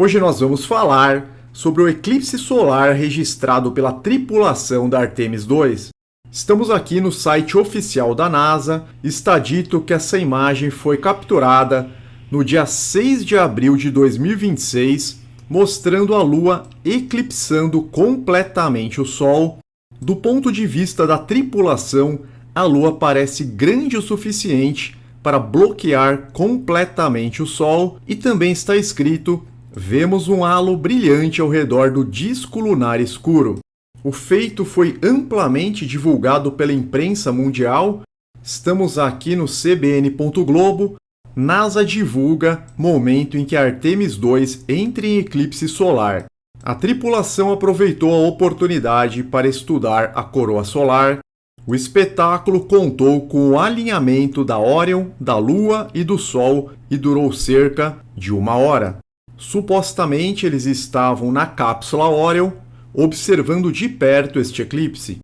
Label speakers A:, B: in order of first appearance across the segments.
A: Hoje nós vamos falar sobre o eclipse solar registrado pela tripulação da Artemis II. Estamos aqui no site oficial da NASA. Está dito que essa imagem foi capturada no dia 6 de abril de 2026, mostrando a Lua eclipsando completamente o Sol. Do ponto de vista da tripulação, a Lua parece grande o suficiente para bloquear completamente o Sol e também está escrito: vemos um halo brilhante ao redor do disco lunar escuro. O feito foi amplamente divulgado pela imprensa mundial. Estamos aqui no cbn.globo. NASA divulga momento em que a Artemis II entra em eclipse solar. A tripulação aproveitou a oportunidade para estudar a coroa solar. O espetáculo contou com o alinhamento da Órion, da Lua e do Sol e durou cerca de 1 hora. Supostamente eles estavam na cápsula Órion, observando de perto este eclipse.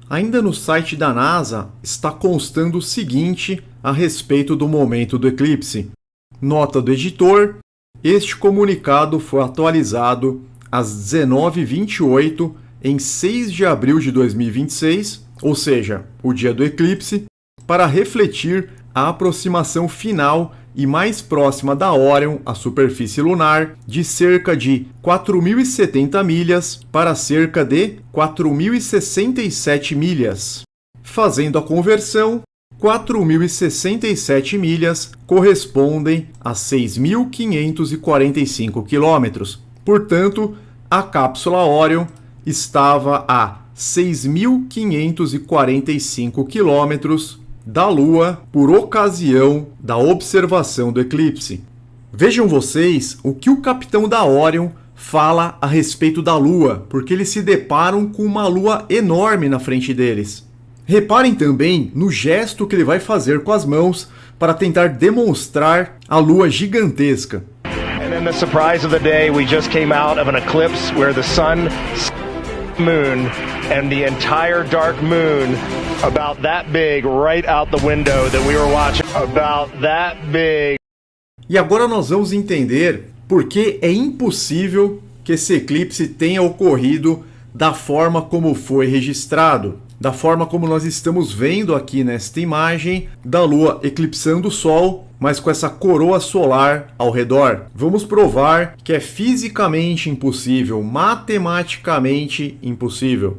A: Ainda no site da NASA está constando o seguinte a respeito do momento do eclipse. Nota do editor: este comunicado foi atualizado às 19h28 em 6 de abril de 2026, ou seja, o dia do eclipse, para refletir a aproximação final e mais próxima da Órion à superfície lunar, de cerca de 4.070 milhas para cerca de 4.067 milhas. Fazendo a conversão, 4.067 milhas correspondem a 6.545 quilômetros. Portanto, a cápsula Órion estava a 6.545 quilômetros da Lua por ocasião da observação do eclipse. Vejam vocês o que o capitão da Órion fala a respeito da Lua, porque eles se deparam com uma Lua enorme na frente deles. Reparem também no gesto que ele vai fazer com as mãos para tentar demonstrar a Lua gigantesca.
B: And then the surprise of the day, we just came out of an eclipse where the sun, moon, and the entire dark moon about that big right out the window that we were watching, about that big.
A: E agora nós vamos entender por que é impossível que esse eclipse tenha ocorrido da forma como foi registrado, da forma como nós estamos vendo aqui nesta imagem da Lua eclipsando o Sol, mas com essa coroa solar ao redor. Vamos provar que é fisicamente impossível, matematicamente impossível.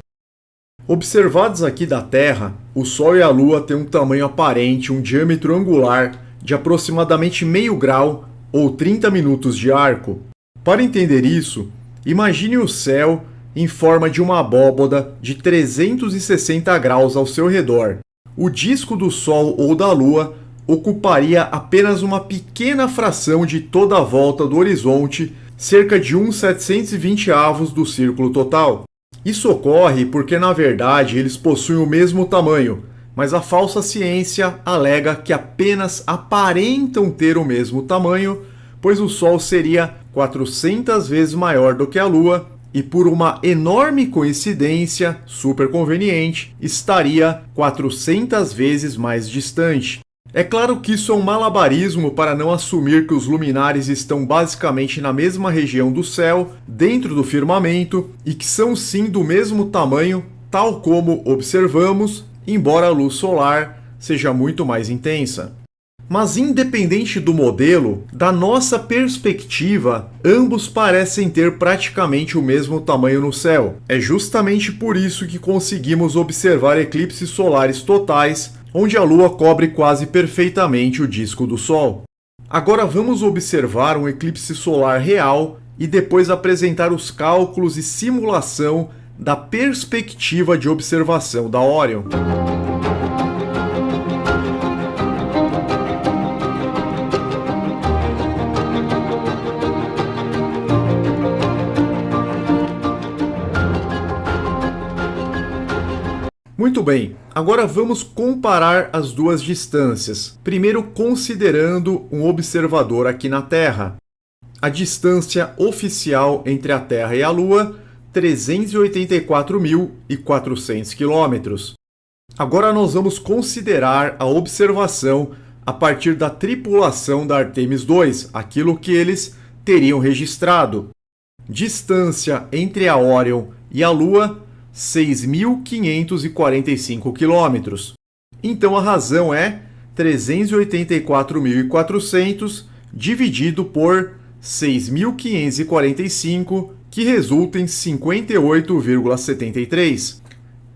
A: Observados aqui da Terra, o Sol e a Lua têm um tamanho aparente, um diâmetro angular de aproximadamente meio grau ou 30 minutos de arco. Para entender isso, imagine o céu em forma de uma abóboda de 360 graus ao seu redor. O disco do Sol ou da Lua ocuparia apenas uma pequena fração de toda a volta do horizonte, cerca de 1/720 do círculo total. Isso ocorre porque, na verdade, eles possuem o mesmo tamanho, mas a falsa ciência alega que apenas aparentam ter o mesmo tamanho, pois o Sol seria 400 vezes maior do que a Lua e, por uma enorme coincidência super conveniente, estaria 400 vezes mais distante. É claro que isso é um malabarismo para não assumir que os luminares estão basicamente na mesma região do céu, dentro do firmamento, e que são sim do mesmo tamanho, tal como observamos, embora a luz solar seja muito mais intensa. Mas independente do modelo, da nossa perspectiva, ambos parecem ter praticamente o mesmo tamanho no céu. É justamente por isso que conseguimos observar eclipses solares totais, onde a Lua cobre quase perfeitamente o disco do Sol. Agora vamos observar um eclipse solar real e depois apresentar os cálculos e simulação da perspectiva de observação da Órion. Muito bem, agora vamos comparar as duas distâncias. Primeiro, considerando um observador aqui na Terra. A distância oficial entre a Terra e a Lua, 384.400 quilômetros. Agora nós vamos considerar a observação a partir da tripulação da Artemis II, aquilo que eles teriam registrado. Distância entre a Órion e a Lua, 6.545 quilômetros. Então a razão é 384.400 dividido por 6.545, que resulta em 58,73.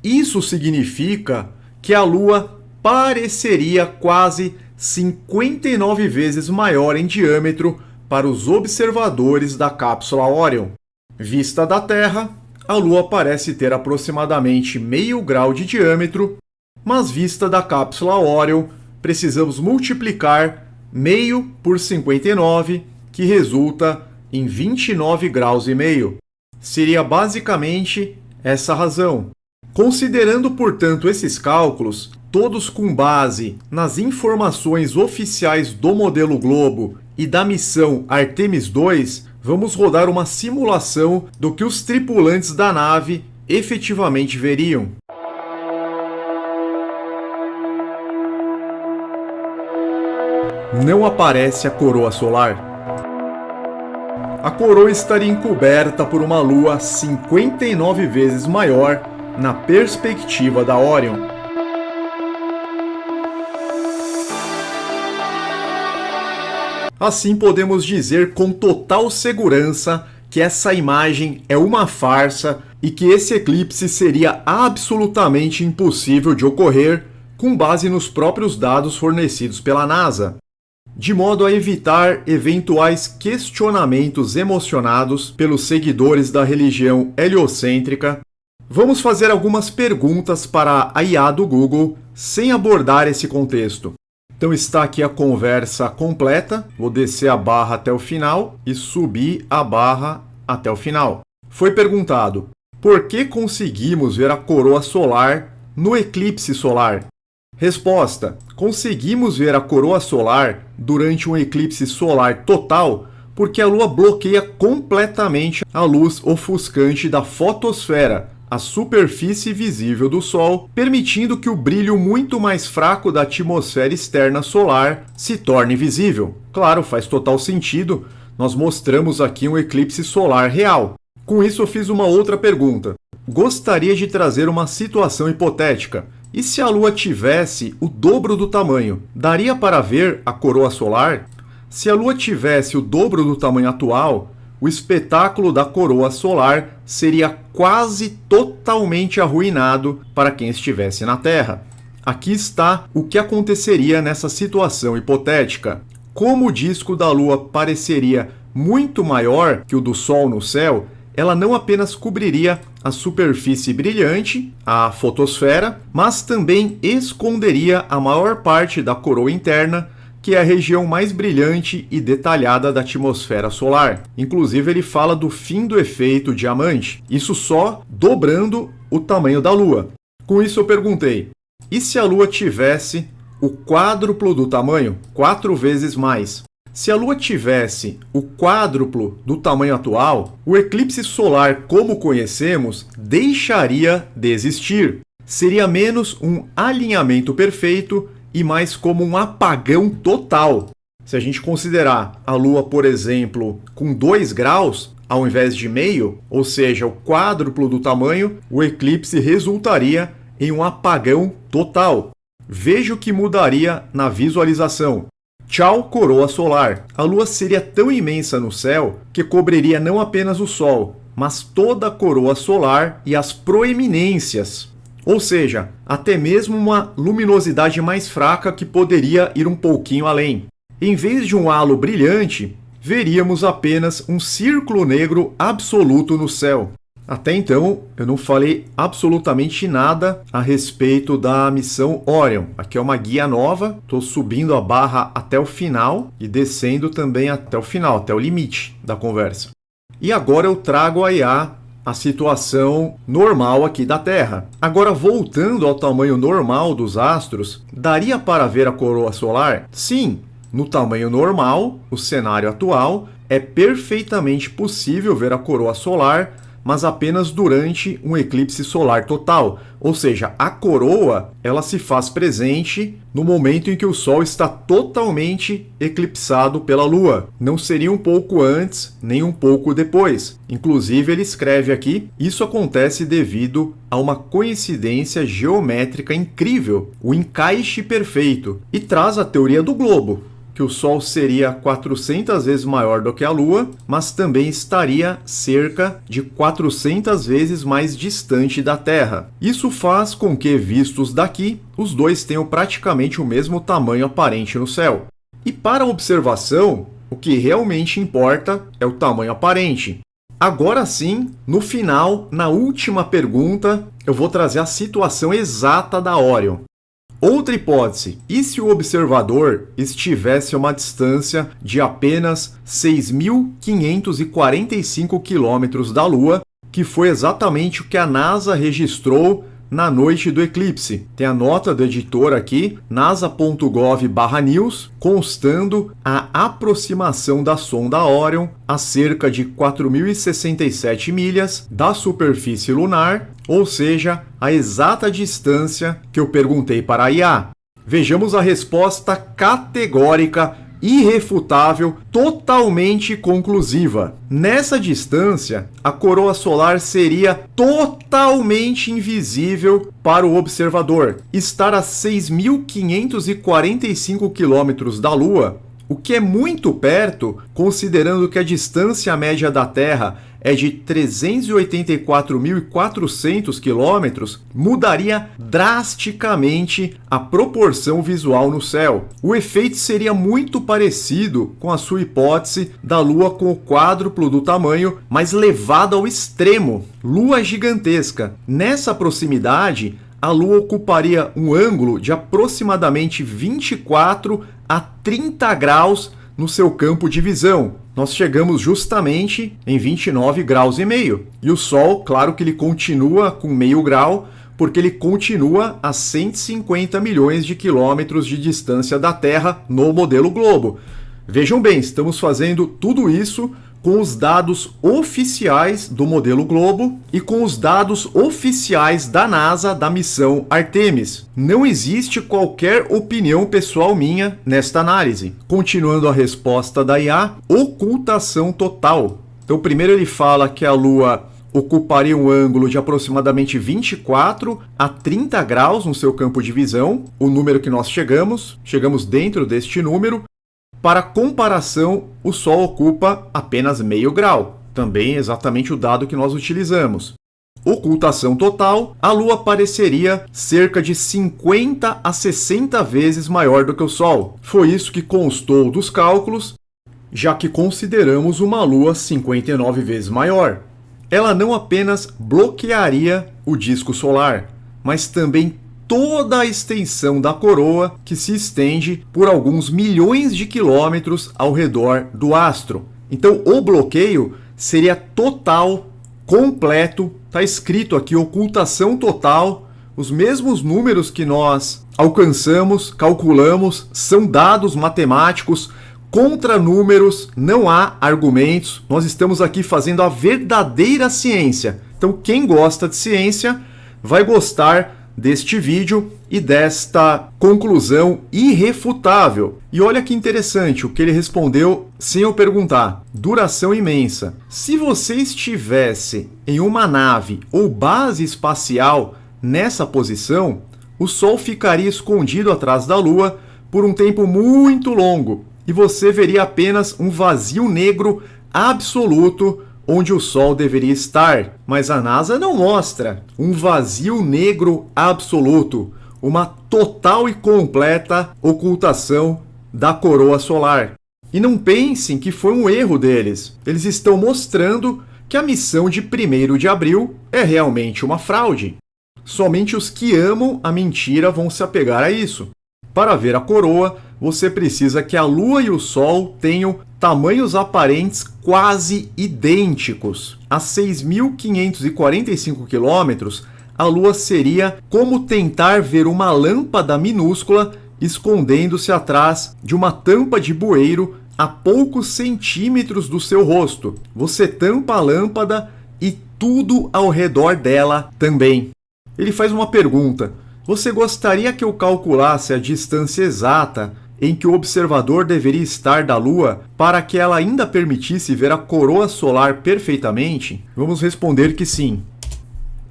A: Isso significa que a Lua pareceria quase 59 vezes maior em diâmetro para os observadores da cápsula Orion. Vista da Terra, a Lua parece ter aproximadamente meio grau de diâmetro, mas vista da cápsula Orion, precisamos multiplicar meio por 59, que resulta em 29 graus e meio. Seria basicamente essa razão. Considerando, portanto, esses cálculos, todos com base nas informações oficiais do modelo Globo e da missão Artemis II, vamos rodar uma simulação do que os tripulantes da nave efetivamente veriam. Não aparece a coroa solar. A coroa estaria encoberta por uma lua 59 vezes maior na perspectiva da Orion. Assim podemos dizer com total segurança que essa imagem é uma farsa e que esse eclipse seria absolutamente impossível de ocorrer com base nos próprios dados fornecidos pela NASA. De modo a evitar eventuais questionamentos emocionados pelos seguidores da religião heliocêntrica, vamos fazer algumas perguntas para a IA do Google sem abordar esse contexto. Então está aqui a conversa completa, vou descer a barra até o final e subir a barra até o final. Foi perguntado: por que conseguimos ver a coroa solar no eclipse solar? Resposta: conseguimos ver a coroa solar durante um eclipse solar total porque a Lua bloqueia completamente a luz ofuscante da fotosfera, a superfície visível do Sol, permitindo que o brilho muito mais fraco da atmosfera externa solar se torne visível. Claro, faz total sentido, nós mostramos aqui um eclipse solar real. Com isso eu fiz uma outra pergunta. Gostaria de trazer uma situação hipotética. E se a Lua tivesse o dobro do tamanho, daria para ver a coroa solar? Se a Lua tivesse o dobro do tamanho atual, o espetáculo da coroa solar seria quase totalmente arruinado para quem estivesse na Terra. Aqui está o que aconteceria nessa situação hipotética. Como o disco da Lua pareceria muito maior que o do Sol no céu, ela não apenas cobriria a superfície brilhante, a fotosfera, mas também esconderia a maior parte da coroa interna, que é a região mais brilhante e detalhada da atmosfera solar. Inclusive, ele fala do fim do efeito diamante, isso só dobrando o tamanho da Lua. Com isso eu perguntei, e se a Lua tivesse o quádruplo do tamanho, 4 vezes mais? Se a Lua tivesse o quádruplo do tamanho atual, o eclipse solar como conhecemos deixaria de existir. Seria menos um alinhamento perfeito e mais como um apagão total. Se a gente considerar a Lua, por exemplo, com 2 graus, ao invés de meio, ou seja, o quádruplo do tamanho, o eclipse resultaria em um apagão total. Veja o que mudaria na visualização. Tchau, coroa solar. A Lua seria tão imensa no céu que cobriria não apenas o Sol, mas toda a coroa solar e as proeminências. Ou seja, até mesmo uma luminosidade mais fraca que poderia ir um pouquinho além. Em vez de um halo brilhante, veríamos apenas um círculo negro absoluto no céu. Até então, eu não falei absolutamente nada a respeito da missão Orion. Aqui é uma guia nova, estou subindo a barra até o final e descendo também até o final, até o limite da conversa. E agora eu trago a IA a situação normal aqui da Terra. Agora, voltando ao tamanho normal dos astros, daria para ver a coroa solar? Sim, no tamanho normal, o cenário atual, é perfeitamente possível ver a coroa solar, mas apenas durante um eclipse solar total. Ou seja, a coroa ela se faz presente no momento em que o Sol está totalmente eclipsado pela Lua. Não seria um pouco antes, nem um pouco depois. Inclusive, ele escreve aqui, isso acontece devido a uma coincidência geométrica incrível, o encaixe perfeito, e traz a teoria do globo, que o Sol seria 400 vezes maior do que a Lua, mas também estaria cerca de 400 vezes mais distante da Terra. Isso faz com que, vistos daqui, os dois tenham praticamente o mesmo tamanho aparente no céu. E para a observação, o que realmente importa é o tamanho aparente. Agora sim, no final, na última pergunta, eu vou trazer a situação exata da Órion. Outra hipótese, e se o observador estivesse a uma distância de apenas 6.545 km da Lua, que foi exatamente o que a NASA registrou na noite do eclipse? Tem a nota do editor aqui, nasa.gov/news, constando a aproximação da sonda Órion a cerca de 4.067 milhas da superfície lunar, ou seja, a exata distância que eu perguntei para a IA. Vejamos a resposta categórica, irrefutável, totalmente conclusiva. Nessa distância, a coroa solar seria totalmente invisível para o observador. Estar a 6.545 km da Lua, o que é muito perto, considerando que a distância média da Terra é de 384.400 km, mudaria drasticamente a proporção visual no céu. O efeito seria muito parecido com a sua hipótese da Lua com o quádruplo do tamanho, mas levado ao extremo. Lua gigantesca. Nessa proximidade, a Lua ocuparia um ângulo de aproximadamente 24 a 30 graus no seu campo de visão. Nós chegamos justamente em 29 graus e meio. E o Sol, claro que ele continua com meio grau, porque ele continua a 150 milhões de quilômetros de distância da Terra no modelo globo. Vejam bem, estamos fazendo tudo isso com os dados oficiais do modelo globo e com os dados oficiais da NASA da missão Artemis. Não existe qualquer opinião pessoal minha nesta análise. Continuando a resposta da IA, ocultação total. Então, primeiro ele fala que a Lua ocuparia um ângulo de aproximadamente 24 a 30 graus no seu campo de visão, o número que nós chegamos dentro deste número. Para comparação, o Sol ocupa apenas meio grau, também exatamente o dado que nós utilizamos. Ocultação total, a Lua pareceria cerca de 50 a 60 vezes maior do que o Sol. Foi isso que constou dos cálculos, já que consideramos uma Lua 59 vezes maior. Ela não apenas bloquearia o disco solar, mas também toda a extensão da coroa, que se estende por alguns milhões de quilômetros ao redor do astro. Então, o bloqueio seria total, completo. Está escrito aqui, ocultação total. Os mesmos números que nós alcançamos, calculamos, são dados matemáticos. Contra números, não há argumentos. Nós estamos aqui fazendo a verdadeira ciência. Então, quem gosta de ciência vai gostar deste vídeo e desta conclusão irrefutável. E olha que interessante o que ele respondeu sem eu perguntar. Duração imensa. Se você estivesse em uma nave ou base espacial nessa posição, o Sol ficaria escondido atrás da Lua por um tempo muito longo e você veria apenas um vazio negro absoluto onde o Sol deveria estar. Mas a NASA não mostra um vazio negro absoluto, uma total e completa ocultação da coroa solar. E não pensem que foi um erro deles. Eles estão mostrando que a missão de 1º de abril é realmente uma fraude. Somente os que amam a mentira vão se apegar a isso. Para ver a coroa, você precisa que a Lua e o Sol tenham tamanhos aparentes quase idênticos. A 6.545 km, a Lua seria como tentar ver uma lâmpada minúscula escondendo-se atrás de uma tampa de bueiro a poucos centímetros do seu rosto. Você tampa a lâmpada e tudo ao redor dela também. Ele faz uma pergunta: você gostaria que eu calculasse a distância exata em que o observador deveria estar da Lua para que ela ainda permitisse ver a coroa solar perfeitamente? Vamos responder que sim.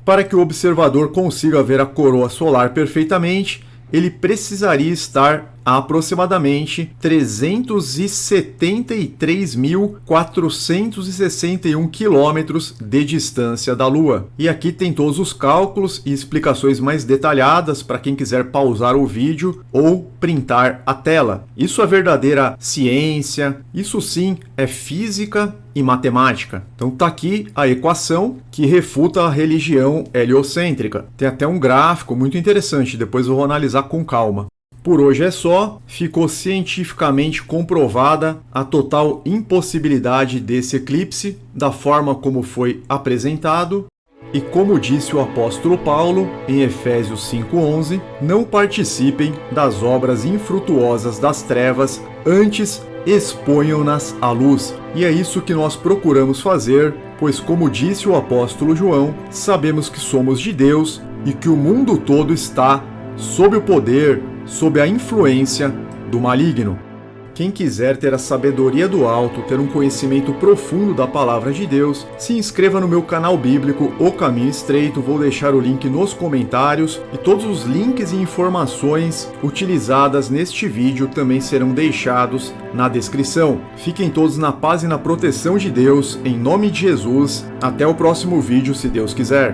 A: Para que o observador consiga ver a coroa solar perfeitamente, ele precisaria estar a aproximadamente 373.461 quilômetros de distância da Lua. E aqui tem todos os cálculos e explicações mais detalhadas para quem quiser pausar o vídeo ou printar a tela. Isso é verdadeira ciência, isso sim é física e matemática. Então tá aqui a equação que refuta a religião heliocêntrica. Tem até um gráfico muito interessante, depois eu vou analisar com calma. Por hoje é só, ficou cientificamente comprovada a total impossibilidade desse eclipse, da forma como foi apresentado, e como disse o apóstolo Paulo em Efésios 5:11, não participem das obras infrutuosas das trevas, antes exponham-nas à luz. E é isso que nós procuramos fazer, pois como disse o apóstolo João, sabemos que somos de Deus e que o mundo todo está sob o poder, sob a influência do maligno. Quem quiser ter a sabedoria do alto, ter um conhecimento profundo da palavra de Deus, se inscreva no meu canal bíblico O Caminho Estreito, vou deixar o link nos comentários e todos os links e informações utilizadas neste vídeo também serão deixados na descrição. Fiquem todos na paz e na proteção de Deus, em nome de Jesus. Até o próximo vídeo, se Deus quiser.